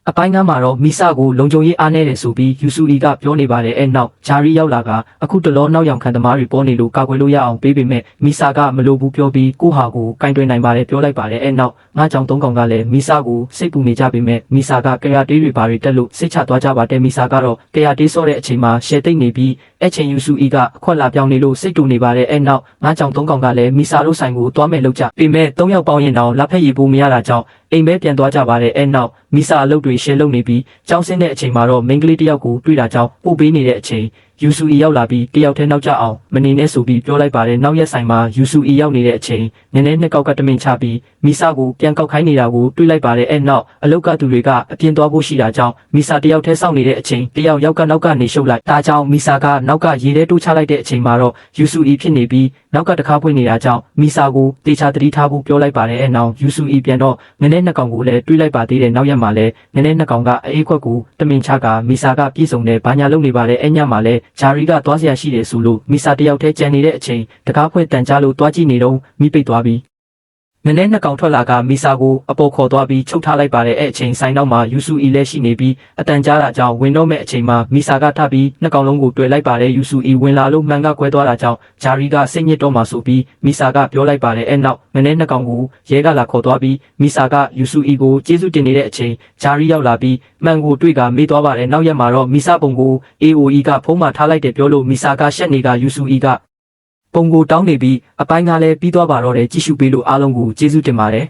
အပိုင်းကမှာတော့မိဆကိုလုံခြုံရေးအားနည်းတယ်ဆိုပြီးယူဆူအီကပြောနေပါတယ်အဲ့နောက်ဂျာရီရောက်လာကအခုတလောနောက်ရောင်ခံသမားတွေပေါ်နေလို့ကာကွယ်လို့ရအောင်ပေးပေမဲ့မိဆကမလိုဘူးပြောပြီးကိုဟာကိုကင်တွင်နိုင်ပါတယ်ပြောလိုက်ပါတယ်အဲ့နောက်ငါကြောင့်၃កောင်ကလည်းမိဆကိုစိတ်ပူနေကြပေမဲ့မိဆကကရာတေးတွေဘာတွေတက်လို့စိတ်ချသွားကြပါတယ်မိဆကတော့ကရာတေးစောတဲ့အချိန်မှာရှယ်သိမ့်နေပြီးအဲ့ချိန်ယူဆူအီကအခွက်လာပြောင်းနေလို့စိတ်တူနေပါတယ်အဲ့နောက်ငါကြောင့်၃កောင်ကလည်းမိဆတို့ဆိုင်ကိုသွားမဲ့လောက်ကြပေမဲ့၃ယောက်ပေါင်းရင်တော့လက်ဖက်ရည်ပိုးမရတာကြောင့်အိမ်ပဲပြန်သွားကြပါတယ်အဲ့နောက်မိဆအလုပ်တွေရှယ်လုပ်နေပြီးကြောင်းစင်းတဲ့အချိန်မှာတော့မိန်းကလေးတစ်ယောက်ကိုတွေ့တာကြောင့်ပို့ပေးနေတဲ့အချိန်ယူဆူအီရောက်လာပြီးတယောက်တည်းနောက်ကျအောင်မနေနဲ့ဆိုပြီးပြောလိုက်ပါတယ်နောက်ရက်ဆိုင်မှာယူဆူအီရောက်နေတဲ့အချိန်နည်းနည်းနှစ်ကောက်ကတမင်ချပြီးမိဆကိုပြန်ကောက်ခိုင်းနေတာကိုတွေ့လိုက်ပါတယ်အဲ့နောက်အလောက်ကသူတွေကအပြင်သွားဖို့ရှိတာကြောင့်မိဆတယောက်တည်းစောင့်နေတဲ့အချိန်တယောက်ယောက်ကနောက်ကနေရှုပ်လိုက်ဒါကြောင့်မိဆကနောက်ကရေထဲတိုးချလိုက်တဲ့အချိန်မှာတော့ယူဆူအီဖြစ်နေပြီးနောက်ကတခါဖွင့်နေတာကြောင့်မိဆကိုတေချာတတိထားဖို့ပြောလိုက်ပါတယ်အဲ့နောက်ယူဆူအီပြန်တော့နည်းနည်းနှစ်ကောင်ကိုလည်းတွေ့လိုက်ပါသေးတယ်နောက်ရက်မှာလည်းနည်းနည်းနှစ်ကောင်ကအေးခွက်ကိုတမင်ချကမိဆကပြေဆုံးတယ်ဘာညာလုပ်နေပါတယ်အဲ့ညမှာလည်းဂျာရီကသွားစရာရှိတယ်ဆိုလို့မိဆတယောက်တည်းကြံနေတဲ့အချိန်တကားဖွဲ့တန်ကြလို့တွားကြည့်နေတော့မိပိတ်သွားပြီးနည်းနည်းနှစ်ကောင်ထွက်လာကမိဆကိုအပေါ်ခေါ်သွားပြီးချုပ်ထားလိုက်ပါတယ်အဲ့အချိန်ဆိုင်တော့မှာယူဆူအီလည်းရှိနေပြီးအတန်ကြားတာကြောင့်ဝင်တော့မဲ့အချိန်မှာမိဆကထပ်ပြီးနှစ်ကောင်လုံးကိုတွေ့လိုက်ပါတယ်ယူဆူအီဝင်လာလို့မှန်ကကွဲသွားတာကြောင့်ဂျာရီကစိတ်ညစ်တော့မှဆိုပြီးမိဆကပြောလိုက်ပါတယ်အဲ့နောက်နည်းနည်းနှစ်ကောင်ကိုရဲကလာခေါ်သွားပြီးမိဆကယူဆူအီကိုကျေးဇူးတင်နေတဲ့အချိန်ဂျာရီရောက်လာပြီးမှန်ကိုတွေ့ကမေးသွားပါတယ်နောက်ရက်မှာတော့မိဆပုံကို AOE ကဖုံးမှာထားလိုက်တယ်ပြောလို့မိဆကရှက်နေကယူဆူအီကပုံကိုတောင်းနေပြီးအပိုင်းကလည်းပြီးသွားပါတော့တယ်ကြည့်ရှုပေးလို့အားလုံးကိုကျေးဇူးတင်ပါတယ်